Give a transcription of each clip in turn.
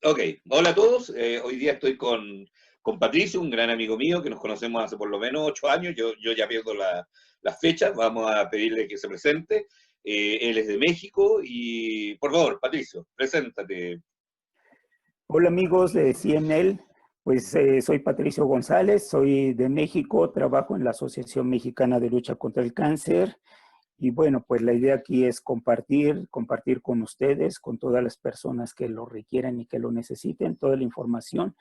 Ok, hola a todos. Hoy día estoy con Patricio, un gran amigo mío que nos conocemos hace por lo menos 8 años. Yo ya pierdo las fechas. Vamos a pedirle que se presente. Él es de México y, por favor, Patricio, preséntate. Hola amigos de CNL, pues soy Patricio González, soy de México, trabajo en la Asociación Mexicana de Lucha contra el Cáncer y bueno, pues la idea aquí es compartir con ustedes, con todas las personas que lo requieran y que lo necesiten, toda la información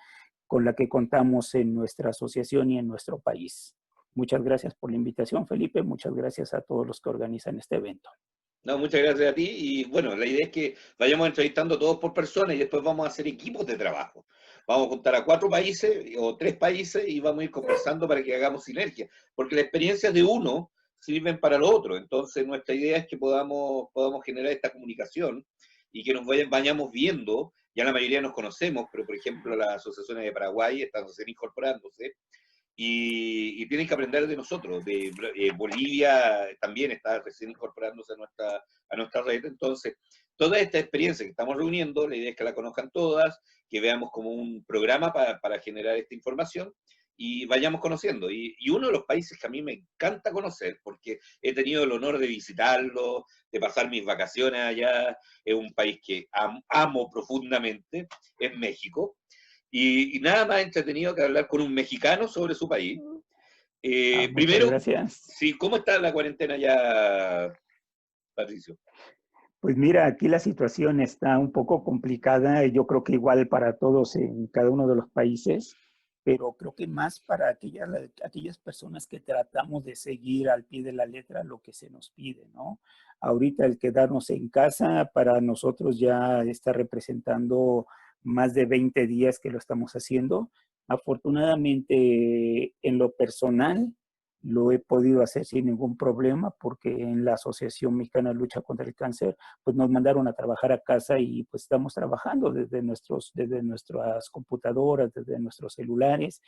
con la que contamos en nuestra asociación y en nuestro país. Muchas gracias por la invitación, Felipe, muchas gracias a todos los que organizan este evento. No, muchas gracias a ti. Y bueno, la idea es que vayamos entrevistando todos por persona y después vamos a hacer equipos de trabajo. Vamos a juntar a 4 países o 3 países y vamos a ir conversando para que hagamos sinergia. Porque las experiencias de uno sirven para lo otro. Entonces, nuestra idea es que podamos generar esta comunicación y que vayamos viendo. Ya la mayoría nos conocemos, pero por ejemplo, las asociaciones de Paraguay están recién incorporándose y tienen que aprender de nosotros. Bolivia también está recién incorporándose a nuestra red. Entonces, toda esta experiencia que estamos reuniendo, la idea es que la conozcan todas, que veamos como un programa para generar esta información y vayamos conociendo. Y uno de los países que a mí me encanta conocer, porque he tenido el honor de visitarlo, de pasar mis vacaciones allá, es un país que amo profundamente, es México. Y nada más entretenido que hablar con un mexicano sobre su país. Muchas Primero, gracias. sí, ¿cómo está la cuarentena ya, Patricio? Pues mira, aquí la situación está un poco complicada, yo creo que igual para todos en cada uno de los países, pero creo que más para aquellas personas que tratamos de seguir al pie de la letra lo que se nos pide, ¿no? Ahorita el quedarnos en casa para nosotros ya está representando más de 20 días que lo estamos haciendo. Afortunadamente, en lo personal, lo he podido hacer sin ningún problema porque en la Asociación Mexicana de Lucha contra el Cáncer pues nos mandaron a trabajar a casa y pues estamos trabajando desde nuestras computadoras, desde nuestros celulares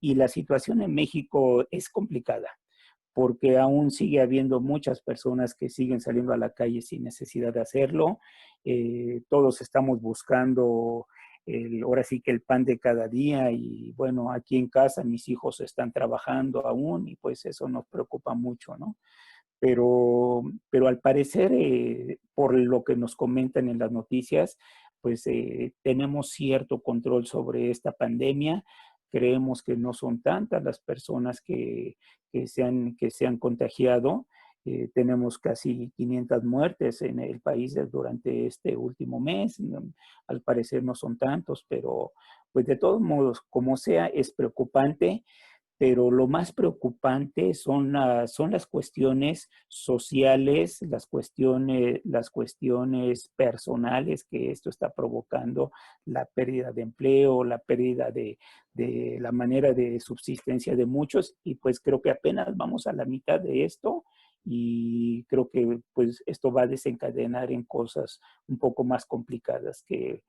y la situación en México es complicada porque aún sigue habiendo muchas personas que siguen saliendo a la calle sin necesidad de hacerlo. Todos estamos buscando ahora sí que el pan de cada día y bueno, aquí en casa mis hijos están trabajando aún y pues eso nos preocupa mucho, ¿no? Pero al parecer, por lo que nos comentan en las noticias, pues tenemos cierto control sobre esta pandemia. Creemos que no son tantas las personas que se han contagiado. Tenemos casi 500 muertes en el país durante este último mes. Al parecer no son tantos, pero pues de todos modos, como sea, es preocupante, pero lo más preocupante son las cuestiones sociales, las cuestiones personales que esto está provocando, la pérdida de empleo, la pérdida de la manera de subsistencia de muchos, y pues creo que apenas vamos a la mitad de esto, y creo que pues esto va a desencadenar en cosas un poco más complicadas que,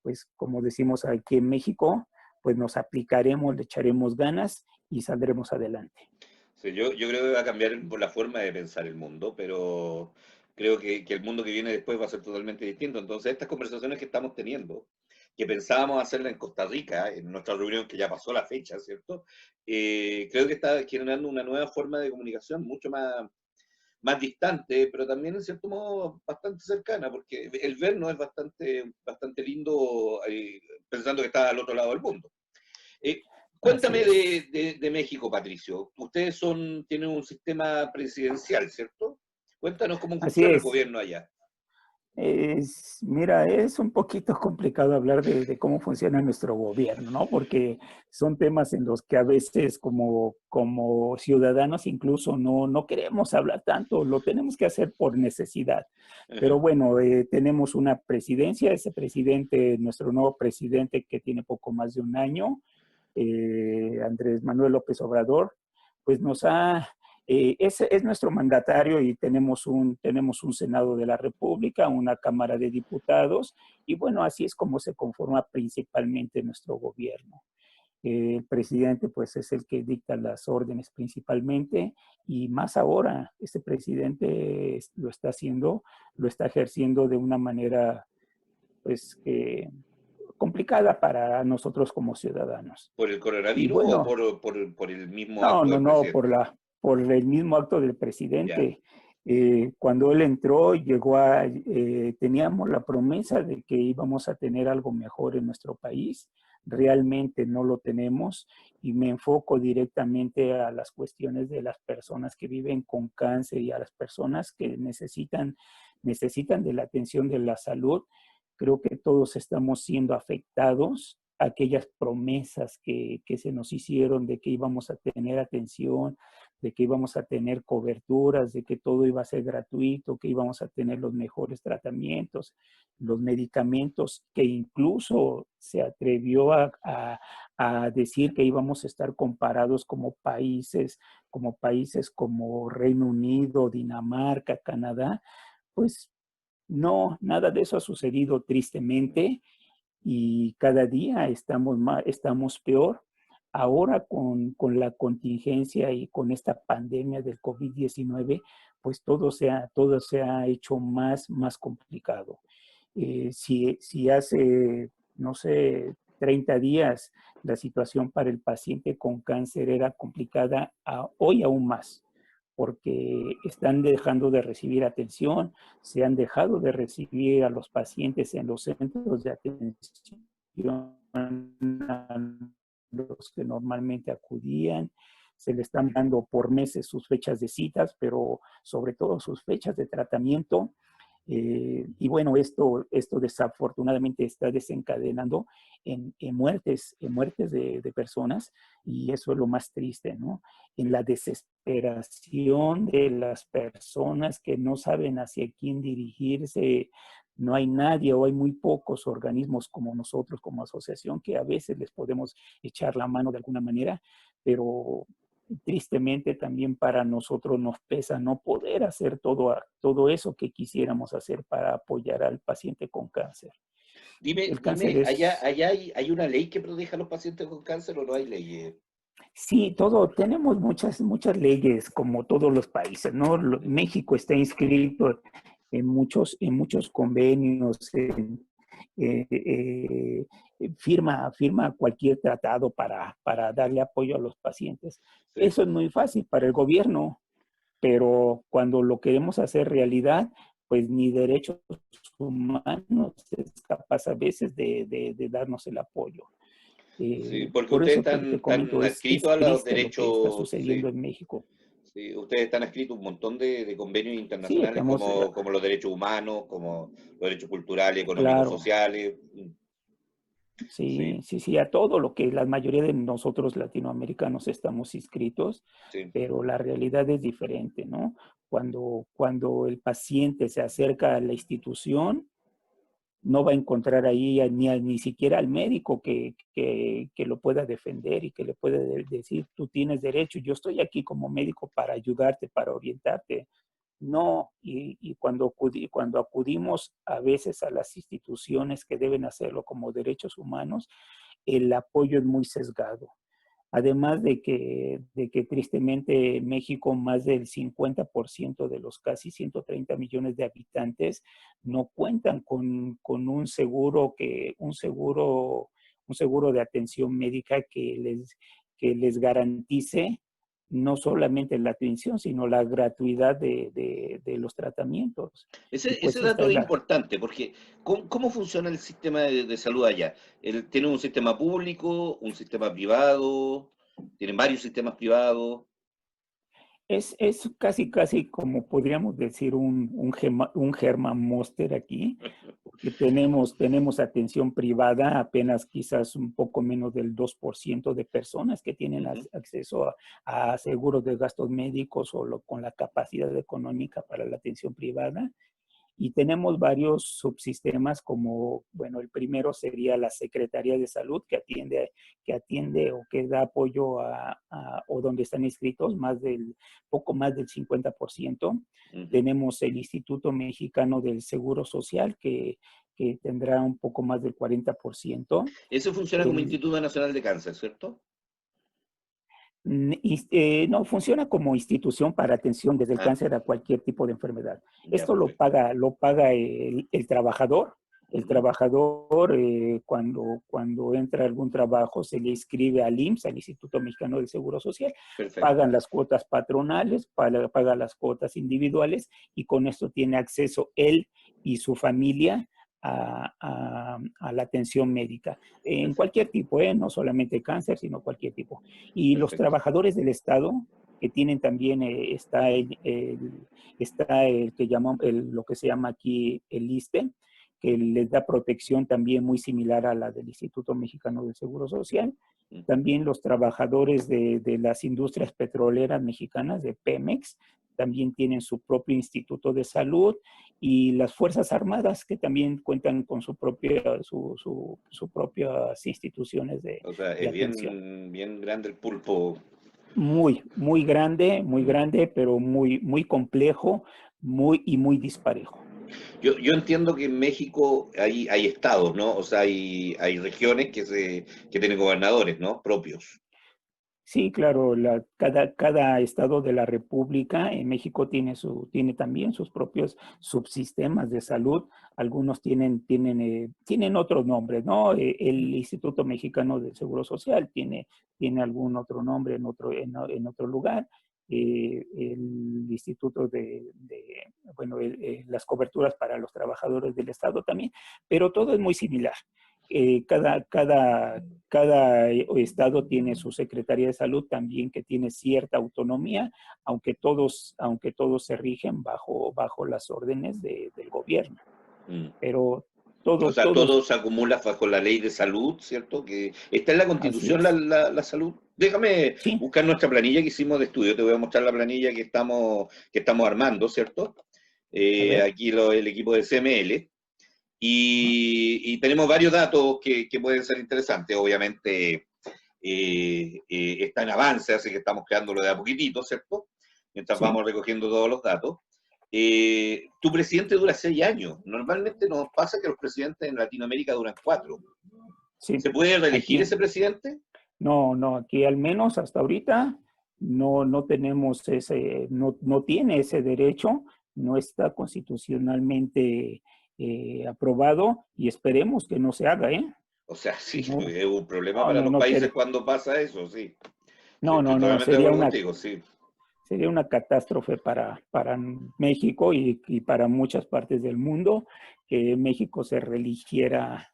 pues como decimos aquí en México, pues nos aplicaremos, le echaremos ganas y saldremos adelante. Sí, yo creo que va a cambiar la forma de pensar el mundo, pero creo que el mundo que viene después va a ser totalmente distinto. Entonces, estas conversaciones que estamos teniendo, que pensábamos hacerla en Costa Rica, en nuestra reunión que ya pasó la fecha, ¿cierto? Creo que está generando una nueva forma de comunicación mucho más distante, pero también en cierto modo bastante cercana, porque el vernos es bastante lindo pensando que está al otro lado del mundo. Eh, Así Cuéntame es. de México, Patricio. Ustedes tienen un sistema presidencial, ¿cierto? Cuéntanos cómo Así funciona el es. gobierno allá. Mira, es un poquito complicado hablar de cómo funciona nuestro gobierno, ¿no? Porque son temas en los que a veces como ciudadanos incluso no queremos hablar tanto, lo tenemos que hacer por necesidad. Pero bueno, tenemos una presidencia, ese presidente, nuestro nuevo presidente que tiene poco más de un año, Andrés Manuel López Obrador, pues es nuestro mandatario y tenemos un Senado de la República, una Cámara de Diputados, y bueno, así es como se conforma principalmente nuestro gobierno. El presidente pues es el que dicta las órdenes principalmente y más ahora, este presidente lo está haciendo, lo está ejerciendo de una manera pues complicada para nosotros como ciudadanos. ¿Por el Y coronavirus o bueno, por el mismo no, acto no, del no, presidente? por el mismo acto del Ya. presidente. Cuando él entró, teníamos la promesa de que íbamos a tener algo mejor en nuestro país. Realmente no lo tenemos y me enfoco directamente a las cuestiones de las personas que viven con cáncer y a las personas que necesitan de la atención de la salud. Creo que todos estamos siendo afectados. Aquellas promesas que se nos hicieron de que íbamos a tener atención, de que íbamos a tener coberturas, de que todo iba a ser gratuito, que íbamos a tener los mejores tratamientos, los medicamentos, que incluso se atrevió a decir que íbamos a estar comparados como países como Reino Unido, Dinamarca, Canadá. Pues no, nada de eso ha sucedido tristemente y cada día estamos peor. Ahora con la contingencia y con esta pandemia del COVID-19, pues todo se ha hecho más complicado. Si hace, no sé, 30 días la situación para el paciente con cáncer era complicada, hoy aún más, porque están dejando de recibir atención, se han dejado de recibir a los pacientes en los centros de atención a los que normalmente acudían, se le están dando por meses sus fechas de citas, pero sobre todo sus fechas de tratamiento. Y bueno, esto desafortunadamente está desencadenando en muertes de personas y eso es lo más triste, ¿no? En la desesperación de las personas que no saben hacia quién dirigirse, no hay nadie o hay muy pocos organismos como nosotros, como asociación, que a veces les podemos echar la mano de alguna manera, pero tristemente también para nosotros nos pesa no poder hacer todo eso que quisiéramos hacer para apoyar al paciente con cáncer. El cáncer ¿allá hay una ley que proteja a los pacientes con cáncer o no hay leyes? sí, tenemos muchas leyes como todos los países, ¿no? México está inscrito en muchos convenios, eh, eh, firma cualquier tratado para darle apoyo a los pacientes. Sí. Eso es muy fácil para el gobierno, pero cuando lo queremos hacer realidad, pues ni derechos humanos es capaz a veces de darnos el apoyo. Sí, porque Por ustedes eso te están comento, adscritos es a los triste lo que está derechos, sucediendo sí, en México. sí, ustedes están adscritos a un montón de convenios Sí, internacionales como los derechos humanos, como los derechos culturales, económicos, claro, sociales. Sí, sí, a todo lo que la mayoría de nosotros latinoamericanos estamos inscritos, sí. pero la realidad es diferente, ¿no? Cuando el paciente se acerca a la institución, no va a encontrar ahí ni siquiera al médico que lo pueda defender y que le pueda decir, tú tienes derecho, yo estoy aquí como médico para ayudarte, para orientarte. No, y cuando acudimos a veces a las instituciones que deben hacerlo como derechos humanos, el apoyo es muy sesgado. Además de que tristemente México, más del 50% de los casi 130 millones de habitantes no cuentan con un seguro de atención médica que les garantice no solamente la atención, sino la gratuidad de los tratamientos. Y Ese pues esta dato es es la, importante porque ¿cómo funciona el sistema de salud allá? ¿Tiene un sistema público, un sistema privado? ¿Tienen varios sistemas privados? Es casi como podríamos decir un Herman Monster aquí, porque tenemos atención privada, apenas quizás un poco menos del 2% de personas que tienen Ujú. acceso a seguros de gastos médicos o con la capacidad económica para la atención privada. Y tenemos varios subsistemas como, bueno, el primero sería la Secretaría de Salud que atiende o que da apoyo o donde están inscritos poco más del 50%. Ujú. Tenemos el Instituto Mexicano del Seguro Social que tendrá un poco más del 40%. Eso funciona como El, Instituto Nacional de Cáncer, ¿cierto? No, funciona como institución para atención desde el Ah, cáncer a cualquier tipo de enfermedad. ya, Esto perfecto. lo paga el trabajador, El trabajador, cuando entra a algún trabajo, se le inscribe al IMSS, al Instituto Mexicano del Seguro Social, Perfecto. pagan las cuotas patronales, paga las cuotas individuales y con esto tiene acceso él y su familia a la atención médica, en Perfecto. cualquier tipo, no solamente cáncer, sino cualquier tipo. Y los Perfecto. trabajadores del Estado, que tienen también, está el que llamamos, lo que se llama aquí el ISSSTE, que les da protección también muy similar a la del Instituto Mexicano del Seguro Social. Ujú. También los trabajadores de las industrias petroleras mexicanas, de Pemex, también tienen su propio instituto de salud, y las Fuerzas Armadas, que también cuentan con su propias instituciones O sea, de es atención. bien grande el pulpo. Muy Mm. grande, pero muy complejo, muy disparejo. Yo entiendo que en México hay estados, ¿no? O sea, hay regiones que tienen gobernadores, ¿no? Propios. Sí, claro, cada estado de la República en México tiene también sus propios subsistemas de salud. Algunos tienen otros nombres, ¿no? El Instituto Mexicano del Seguro Social tiene algún otro nombre en otro lugar. El Instituto bueno, las coberturas para los trabajadores del Estado también, pero todo es muy similar. Cada estado tiene su Secretaría de Salud también, que tiene cierta autonomía, aunque todos se rigen bajo las órdenes del gobierno. Mm. Pero O sea, todos, todo se acumula bajo la ley de salud, ¿cierto? Que está en la así Constitución es. la salud. Déjame Sí, buscar nuestra planilla que hicimos de estudio. Te voy a mostrar la planilla que estamos armando, ¿cierto? a ver. Aquí el equipo de CML. Ajá, Y tenemos varios datos que pueden ser interesantes. Obviamente está en avance, así que estamos creándolo de a poquitito, ¿cierto? Mientras sí, vamos recogiendo todos los datos. Tu presidente dura 6 años. Normalmente nos pasa que los presidentes en Latinoamérica duran 4. sí. ¿Se puede reelegir Aquí, ese presidente? no, aquí al menos hasta ahorita no tenemos no tiene ese derecho, no está constitucionalmente aprobado, y esperemos que no se haga, ¿eh? O sea, sí, No, es un problema no, para no, los no, países cuando pasa eso, sí. Sí, no, estoy no, no, totalmente de acuerdo contigo, sí. sería una catástrofe para México y para muchas partes del mundo, que México se Sí, religiera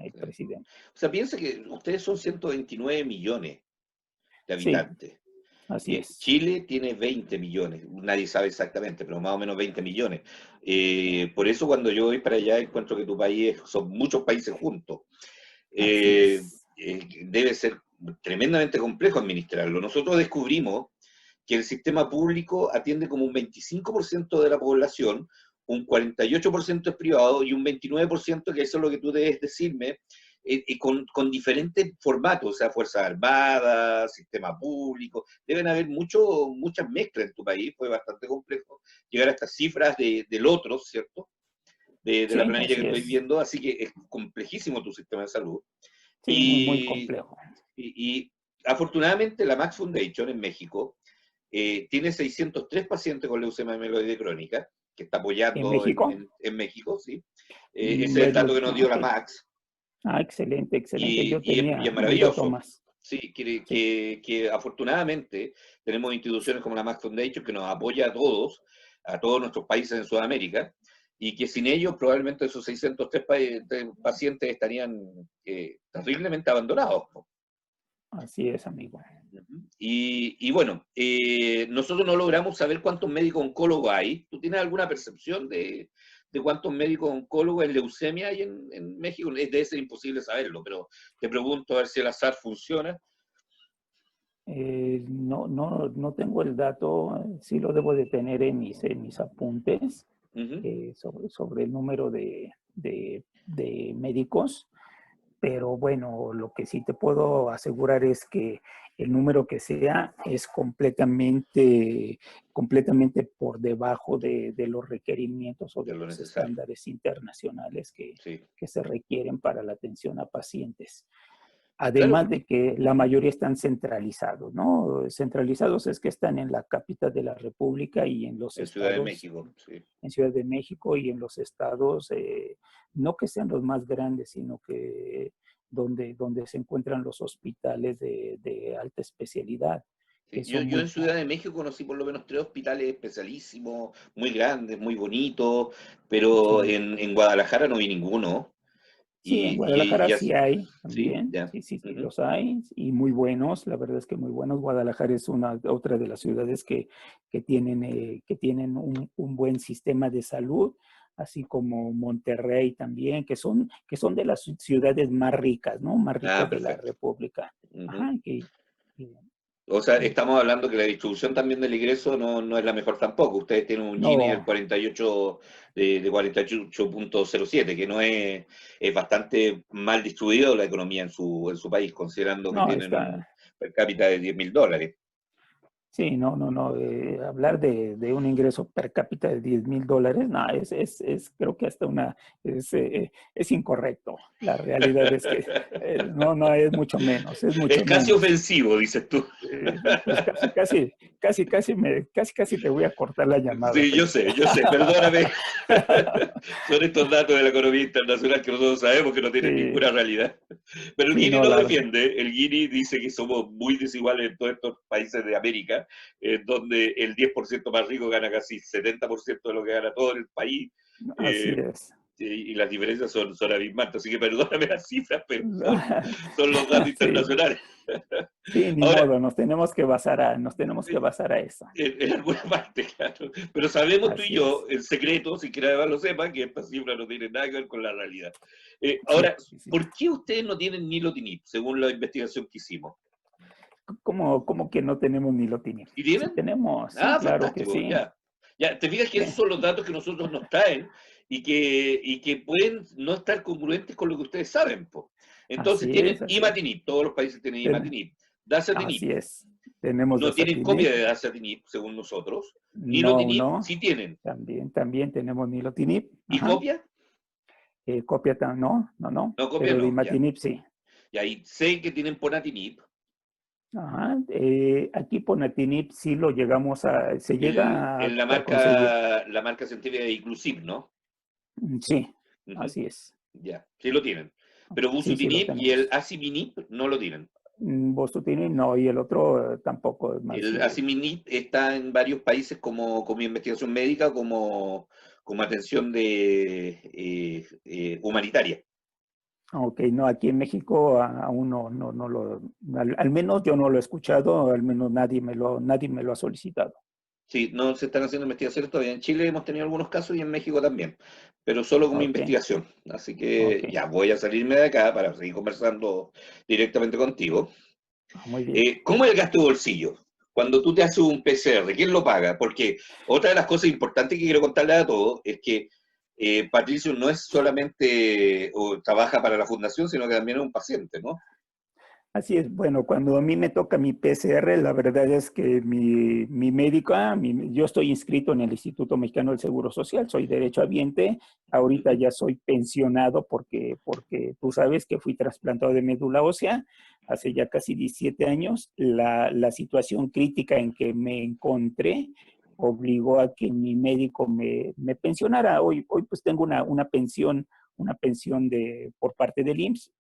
el sí. presidente. O sea, piensa que ustedes son 129 millones de Sí, habitantes. así es. Chile tiene 20 millones, nadie sabe exactamente, pero más o menos 20 millones. Por eso cuando yo voy para allá encuentro que tu país son muchos países juntos. Así Eh, es. Debe ser tremendamente complejo administrarlo. Nosotros descubrimos que el sistema público atiende como un 25% de la población, un 48% es privado y un 29%, que eso es lo que tú debes decirme, con diferentes formatos, o sea, Fuerzas Armadas, sistema público, deben haber muchas mezclas en tu país, fue bastante complejo llegar a estas cifras del otro, ¿cierto? De la Sí, planilla que así estoy es. viendo, así que es complejísimo tu sistema de salud. Sí, muy Y, complejo. y afortunadamente la Max Foundation en México tiene 603 pacientes con leucemia amiloide crónica, que está ¿En apoyando México? en México, ¿sí? Ese es el dato Bueno, que nos dio ok. la Max, Excelente, excelente. Yo y es tenía un dato maravilloso. más. Sí, Sí, que afortunadamente tenemos instituciones como la Max Foundation que nos apoya a todos nuestros países en Sudamérica, y que sin ellos probablemente esos 603 pacientes estarían terriblemente abandonados. así es, amigo. Y bueno, nosotros no logramos saber cuántos médicos oncólogos hay. ¿Tú tienes alguna percepción de cuántos médicos oncólogos en leucemia hay en México? Debe ser imposible saberlo, pero te pregunto a ver si el azar funciona. No tengo el dato, sí lo debo de tener en mis apuntes, Ujú. sobre el número de médicos. Pero bueno, lo que sí te puedo asegurar es que el número que sea es completamente por debajo de los requerimientos o De de lo los necesario. estándares internacionales Sí. que se requieren para la atención a pacientes. Claro, Además de que la mayoría están centralizados, ¿no? Centralizados es que están en la capital de la República y en los en Ciudad de estados, México, sí. en Ciudad de México y en los estados, no que sean los más grandes, sino que donde se encuentran los hospitales de alta especialidad, Sí, que Yo, son yo muy, en Ciudad de México conocí por lo menos tres hospitales especialísimos, muy grandes, muy bonitos, pero sí, en Guadalajara no vi ninguno. sí, en Guadalajara Y sí así, hay sí, también, ya. sí, sí, sí, Ujú. los hay, y muy buenos, la verdad es que muy buenos. Guadalajara es otra de las ciudades que tienen un buen sistema de salud, así como Monterrey también, que son de las ciudades más ricas, ¿no? Más Ah, ricas de la perfecto. República. Ujú. Ajá, que- O sea, que- estamos hablando que la distribución también del ingreso no es la mejor tampoco. Ustedes tienen un Gini del no, 48, de 48,07, que no es bastante mal distribuido la economía en su país, considerando que no, tienen un per cápita de $10.000. sí, no. Hablar de un ingreso per cápita de $10,000, no, creo que hasta es incorrecto. La realidad es que no, es Es mucho casi menos. ofensivo, dices tú. Pues casi te voy a cortar la llamada, Sí, Felipe. yo sé, perdóname. Son estos datos de la economía internacional que nosotros sabemos que no tienen Sí, ninguna realidad. Pero el sí, Gini no, lo la verdad. defiende. El Gini dice que somos muy desiguales en todos estos países de América, donde el 10% más rico gana casi 70% de lo que gana todo el país. Así eh, es. y las diferencias son abismantes. Así que perdóname las cifras, pero son los datos Sí, internacionales. sí, ni Ahora, modo, nos tenemos que basar a eso. en alguna parte, claro. Pero sabemos tú y Así es. yo, en secreto, si quiera lo sepa, que esta cifra no tiene nada que ver con la realidad. Sí, Ahora, sí, sí. ¿por qué ustedes no tienen nilotinib, según la investigación que hicimos? ¿Cómo que no tenemos ni lo tiene? ¿Y Sí tienen? tenemos, sí, Ah, claro que fantástico, sí. ya. Ya, te fijas que Sí, esos son los datos que nosotros nos traen y que pueden no estar congruentes con lo que ustedes saben, po. Entonces así es, tienen así es. imatinib, todos los países tienen Ten- imatinib, dasatinib, Así es. Tenemos no tienen dasatinib. copia de dasatinib, según nosotros, No, nilotinib no. sí tienen, También tenemos nilotinib. y Ajá. copia, No. no copia Pero de no, ya. imatinib sí. Y ahí sé que tienen ponatinib, Ajá. Aquí ponatinib sí lo se llega en la a conseguir. marca científica de Inclusive, ¿no? Sí, Ujú, así es. ya, sí lo tienen. Pero Sí lo busutinib y el tenemos. asiminib no lo tienen. Bosutinib no, y el otro tampoco es más. El asiminib está en varios países como investigación médica, como atención humanitaria. Ok, no, aquí en México aún al menos yo no lo he escuchado, al menos nadie me lo ha solicitado. Sí, no se están haciendo investigaciones todavía. En Chile hemos tenido algunos casos y en México también, pero solo como Ok, investigación. Así ok, que ya voy a salirme de acá para seguir conversando directamente contigo. muy bien. ¿Cómo es el gasto de bolsillo? Cuando tú te haces un PCR, ¿quién lo paga? Porque otra de las cosas importantes que quiero contarle a todos es que Patricio no es solamente o trabaja para la fundación, sino que también es un paciente, ¿no? Así es, bueno, cuando a mí me toca mi PCR, la verdad es que mi médico, yo estoy inscrito en el Instituto Mexicano del Seguro Social, soy derechohabiente, ahorita Ujú. ya soy pensionado porque tú sabes que fui trasplantado de médula ósea hace ya casi 17 años. La situación crítica en que me encontré obligó a que mi médico me pensionara. Hoy pues tengo una pensión por parte del IMSS.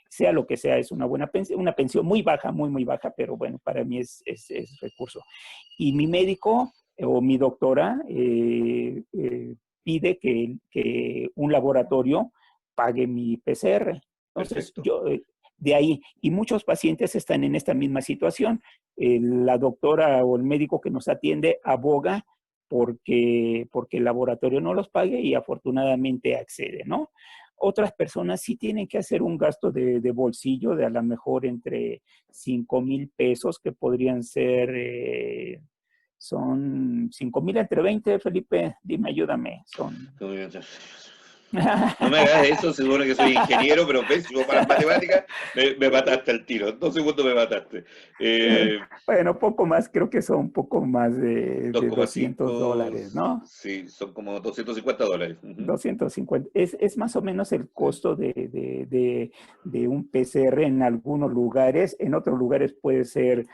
Sea lo que sea, es una pensión muy baja, muy baja, pero bueno, para mí es recurso. Y mi médico o mi doctora pide que un laboratorio pague mi PCR. Entonces, Perfecto. de ahí, y muchos pacientes están en esta misma situación. La doctora o el médico que nos atiende aboga porque el laboratorio no los pague y afortunadamente accede, ¿no? Otras personas sí tienen que hacer un gasto de bolsillo de a lo mejor entre 5,000 pesos, que podrían ser, son 5,000 entre 20, Felipe, dime, ayúdame, son No me hagas eso, se supone que soy ingeniero, pero pésimo para las matemáticas, me mataste al tiro. En 2 segundos me mataste. Bueno, poco más, creo que son un poco más de 2,5, $200, ¿no? sí, son como $250. Ujú. 250. Es más o menos el costo de un PCR en algunos lugares. En otros lugares puede ser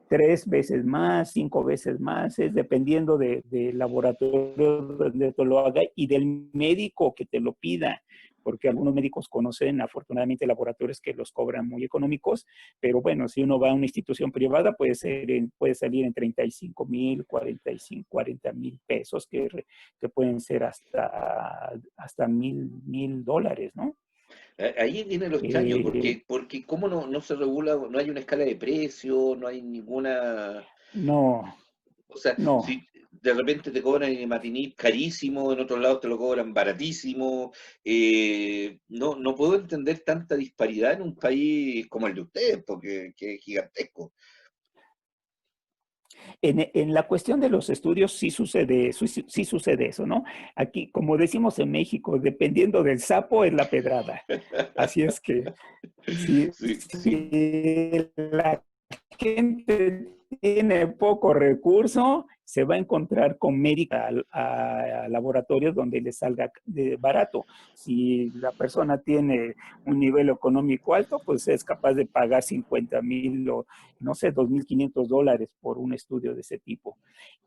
3 veces más, 5 veces más, es dependiendo del laboratorio donde te lo haga y del médico que te lo pida, porque algunos médicos conocen afortunadamente laboratorios que los cobran muy económicos, pero bueno, si uno va a una institución privada puede salir en 35,000, 45, 40,000 pesos, que pueden ser hasta $1,000, ¿no? Ahí viene lo extraño, Eh, porque cómo no se regula, no hay una escala de precio, no hay ninguna. no, O sea, no. si de repente te cobran en Matinip carísimo, en otros lados te lo cobran baratísimo, no puedo entender tanta disparidad en un país como el de ustedes, porque que es gigantesco. En la cuestión de los estudios sí sucede eso, ¿no? Aquí, como decimos en México, dependiendo del sapo es la pedrada. Así es que Sí, sí. si la gente tiene poco recurso, se va a encontrar con médica a laboratorios donde le salga barato. Si la persona tiene un nivel económico alto, pues es capaz de pagar 50,000 o, no sé, $2,500 por un estudio de ese tipo.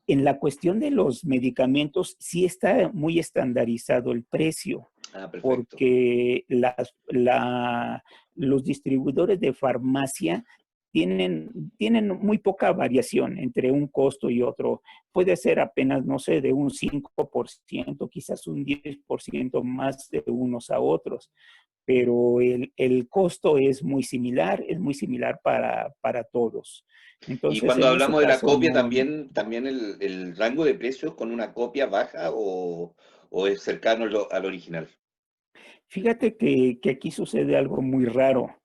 En la cuestión de los medicamentos, sí está muy estandarizado el precio, Ah, perfecto. porque los distribuidores de farmacia tienen muy poca variación entre un costo y otro. Puede ser apenas, no sé, de un 5%, quizás un 10% más de unos a otros, pero el costo es muy similar para todos. Y Entonces, cuando en ese hablamos de la caso, copia, no. también el rango de precios con una copia baja o es cercano al original. Fíjate que aquí sucede algo muy raro,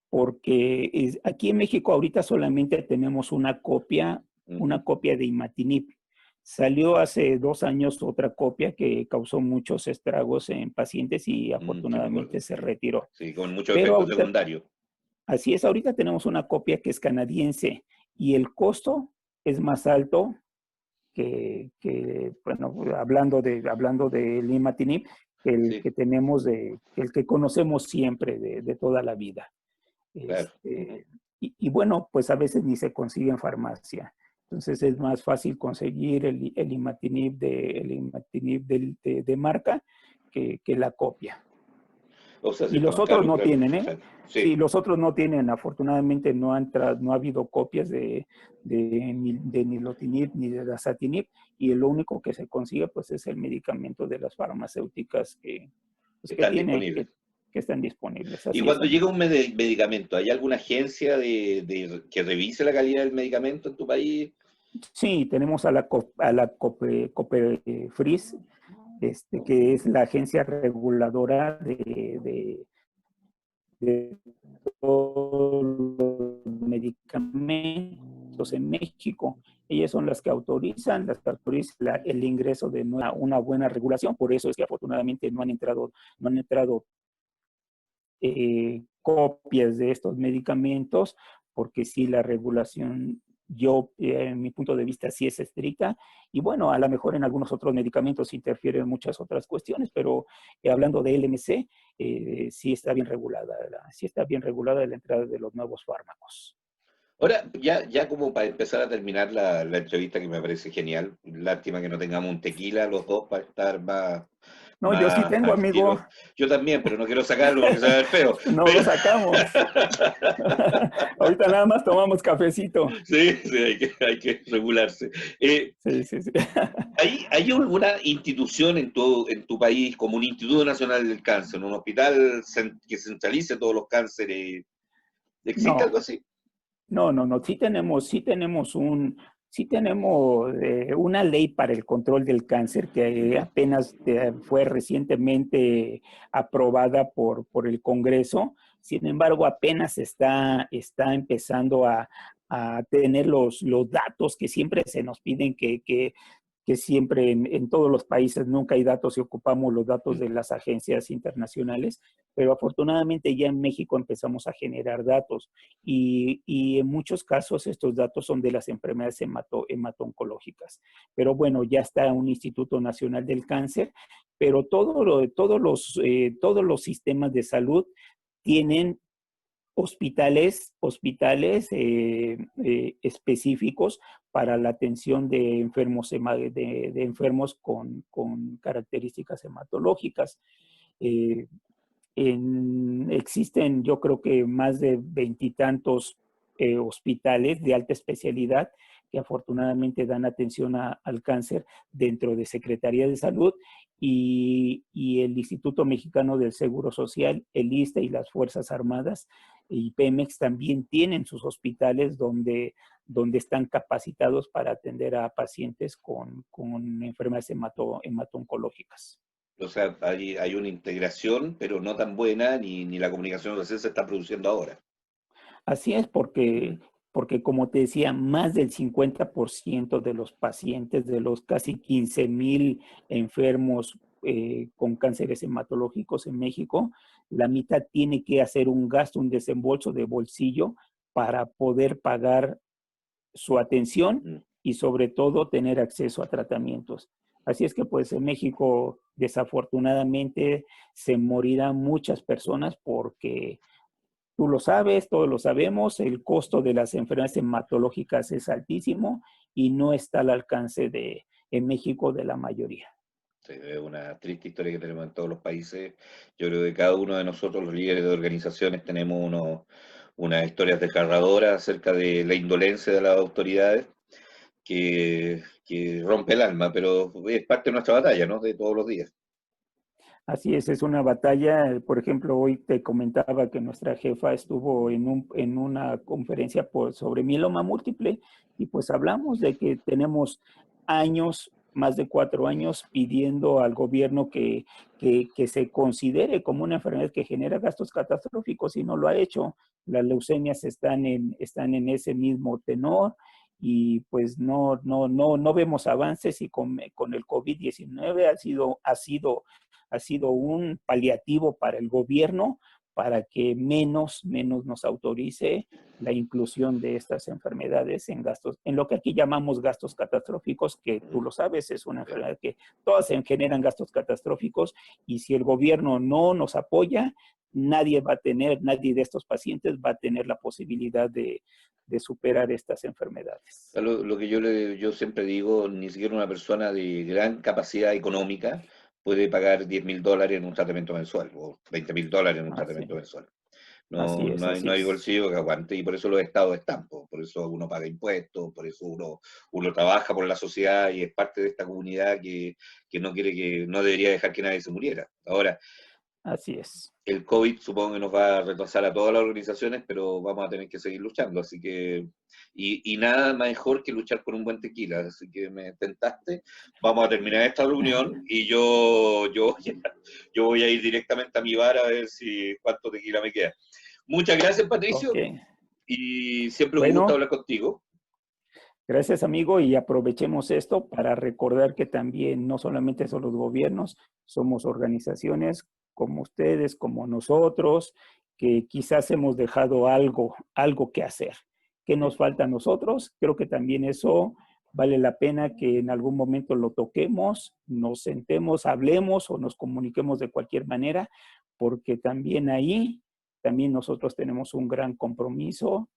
porque aquí en México ahorita solamente tenemos Ujú. una copia de Imatinib. Salió hace 2 años otra copia que causó muchos estragos en pacientes y Sí, me afortunadamente acuerdo, se sí. retiró. Sí, con muchos Pero efectos ahorita, secundarios. así es, ahorita tenemos una copia que es canadiense y el costo es más alto bueno, hablando de Imatinib, el Sí, que tenemos el que conocemos siempre de toda la vida. claro. Ujú. Y bueno, pues a veces ni se consigue en farmacia. Entonces es más fácil conseguir el Imatinib de marca que la copia. O sea, se Y está los más otros caro, no claro, tienen, ¿eh? claro. Sí, Sí, los otros no tienen. Afortunadamente no ha habido copias de nilotinib ni de dasatinib, y lo único que se consigue pues es el medicamento de las farmacéuticas pues, están disponibles. que están disponibles. Y Así es, cuando amigo. llega un medicamento, ¿hay alguna agencia que revise la calidad del medicamento en tu país? Sí, tenemos a la COPEFRIS, que es la agencia reguladora de todos los medicamentos en México. Ellas son las que autorizan el ingreso de una buena regulación. Por eso es que afortunadamente no han entrado copias de estos medicamentos, porque sí la regulación, en mi punto de vista, sí es estricta. Y bueno, a lo mejor en algunos otros medicamentos interfieren muchas otras cuestiones, pero hablando de LMC, sí está bien regulada la entrada de los nuevos fármacos. Ahora, ya como para empezar a terminar la entrevista que me parece genial, lástima que no tengamos un tequila los dos para estar No, yo sí más tengo, al amigo. tiro. Yo también, pero no quiero sacarlo porque se va a ver feo. No lo Pero, sacamos. Ahorita nada más tomamos cafecito. sí, sí, hay que regularse. Sí, sí, sí. ¿Hay alguna institución en tu país, como un Instituto Nacional del Cáncer, un hospital que centralice todos los cánceres? ¿Existe No, algo así? no, no, no. Sí tenemos una ley para el control del cáncer que Ujú. apenas fue recientemente aprobada por el Congreso. Sin embargo, apenas está empezando a tener los datos que siempre se nos piden, que que siempre en todos los países nunca hay datos y ocupamos los datos de las agencias internacionales, pero afortunadamente ya en México empezamos a generar datos y en muchos casos estos datos son de las enfermedades hemato-oncológicas. Pero bueno, ya está un Instituto Nacional del Cáncer, pero todos los sistemas de salud tienen hospitales específicos para la atención de enfermos, de enfermos con características hematológicas. Eh, Existen, yo creo que más de veintitantos hospitales de alta especialidad que afortunadamente dan atención al cáncer dentro de Secretaría de Salud y el Instituto Mexicano del Seguro Social, el ISSSTE y las Fuerzas Armadas y Pemex también tienen sus hospitales donde están capacitados para atender a pacientes con enfermedades hemato-oncológicas. O sea, hay una integración, pero no tan buena, ni la comunicación social se está produciendo ahora. Así es, porque como te decía, más del 50% de los pacientes, de los casi 15,000 enfermos con cánceres hematológicos en México, la mitad tiene que hacer un gasto, un desembolso de bolsillo para poder pagar su atención y sobre todo tener acceso a tratamientos. Así es que pues en México desafortunadamente se morirán muchas personas porque tú lo sabes, todos lo sabemos, el costo de las enfermedades hematológicas es altísimo y no está al alcance en México de la mayoría. Sí, es una triste historia que tenemos en todos los países. Yo creo que cada uno de nosotros, los líderes de organizaciones, tenemos unas historias desgarradoras acerca de la indolencia de las autoridades que rompe el alma, pero es parte de nuestra batalla, ¿no? De todos los días. Así es una batalla. Por ejemplo, hoy te comentaba que nuestra jefa estuvo en una conferencia sobre mieloma múltiple y pues hablamos de que tenemos años, más de 4 años, pidiendo al gobierno que se considere como una enfermedad que genera gastos catastróficos y no lo ha hecho. Las leucemias están en ese mismo tenor y pues no vemos avances y con el COVID-19 ha sido un paliativo para el gobierno para que menos nos autorice la inclusión de estas enfermedades en gastos, en lo que aquí llamamos gastos catastróficos, que tú lo sabes, es una enfermedad que todas se generan gastos catastróficos y si el gobierno no nos apoya, nadie de estos pacientes va a tener la posibilidad de superar estas enfermedades. Lo que yo siempre digo, ni siquiera una persona de gran capacidad económica puede pagar $10.000 en un tratamiento mensual o $20.000 en un tratamiento mensual. No, no Así hay es. bolsillo que aguante y por eso los estados están, por eso uno paga impuestos, por eso uno trabaja por la sociedad y es parte de esta comunidad que no quiere no debería dejar que nadie se muriera. Ahora, Así es. el COVID supongo que nos va a retrasar a todas las organizaciones, pero vamos a tener que seguir luchando, así que, y nada mejor que luchar por un buen tequila, así que me tentaste, vamos a terminar esta reunión y yo voy a ir directamente a mi bar a ver si cuánto tequila me queda. Muchas gracias, Patricio, Ok. y siempre un gusto Bueno, hablar contigo. gracias, amigo, y aprovechemos esto para recordar que también no solamente son los gobiernos, somos organizaciones como ustedes, como nosotros, que quizás hemos dejado algo que hacer. ¿Qué nos falta a nosotros? Creo que también eso vale la pena que en algún momento lo toquemos, nos sentemos, hablemos o nos comuniquemos de cualquier manera, porque también nosotros tenemos un gran compromiso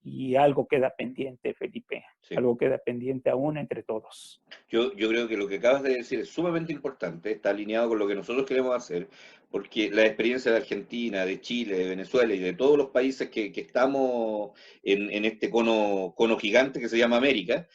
y algo queda pendiente, Felipe. Sí. Algo queda pendiente aún entre todos. Yo creo que lo que acabas de decir es sumamente importante, está alineado con lo que nosotros queremos hacer, porque la experiencia de Argentina, de Chile, de Venezuela y de todos los países que estamos en este cono gigante que se llama América,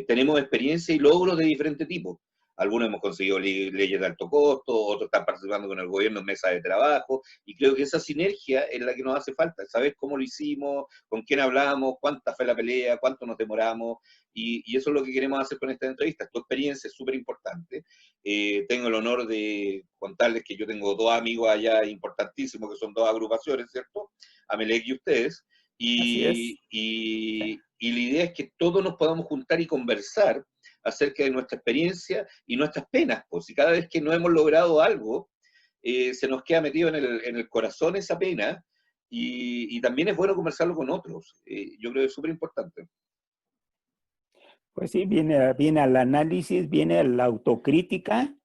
tenemos experiencia y logros de diferente tipo. Algunos hemos conseguido leyes de alto costo, otros están participando con el gobierno en mesas de trabajo, y creo que esa sinergia es la que nos hace falta, saber cómo lo hicimos, con quién hablamos, cuánta fue la pelea, cuánto nos demoramos, y eso es lo que queremos hacer con esta entrevista. Tu experiencia es súper importante. Tengo el honor de contarles que yo tengo dos amigos allá importantísimos, que son dos agrupaciones, ¿cierto? Amelec y ustedes. Así es. Y la idea es que todos nos podamos juntar y conversar acerca de nuestra experiencia y nuestras penas, pues, y cada vez que no hemos logrado algo, se nos queda metido en el corazón esa pena, y también es bueno conversarlo con otros. Yo creo que es súper importante. Pues sí, viene al análisis, viene a la autocrítica,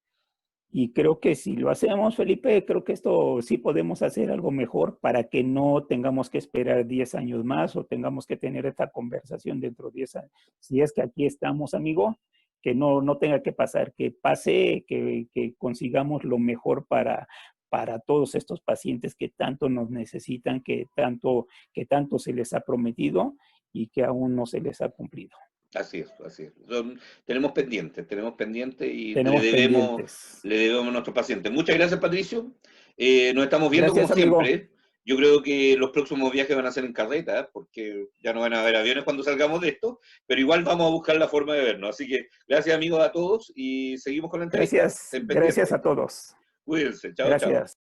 y creo que si lo hacemos, Felipe, creo que esto sí podemos hacer algo mejor para que no tengamos que esperar 10 años más o tengamos que tener esta conversación dentro de 10 años. Si es que aquí estamos, amigo, que no tenga que pasar, que pase, que consigamos lo mejor para todos estos pacientes que tanto nos necesitan, que tanto se les ha prometido y que aún no se les ha cumplido. Así es, así es. Tenemos pendientes y Tenemos pendientes. le debemos a nuestros pacientes. Muchas gracias, Patricio. Nos estamos viendo como Gracias, amigo. siempre. Yo creo que los próximos viajes van a ser en carreta, porque ya no van a haber aviones cuando salgamos de esto, pero igual vamos a buscar la forma de vernos. Así que gracias, amigos, a todos, y seguimos con la entrevista. Gracias, Estén gracias pendientes. a todos. Cuídense. Chao, chao. Gracias.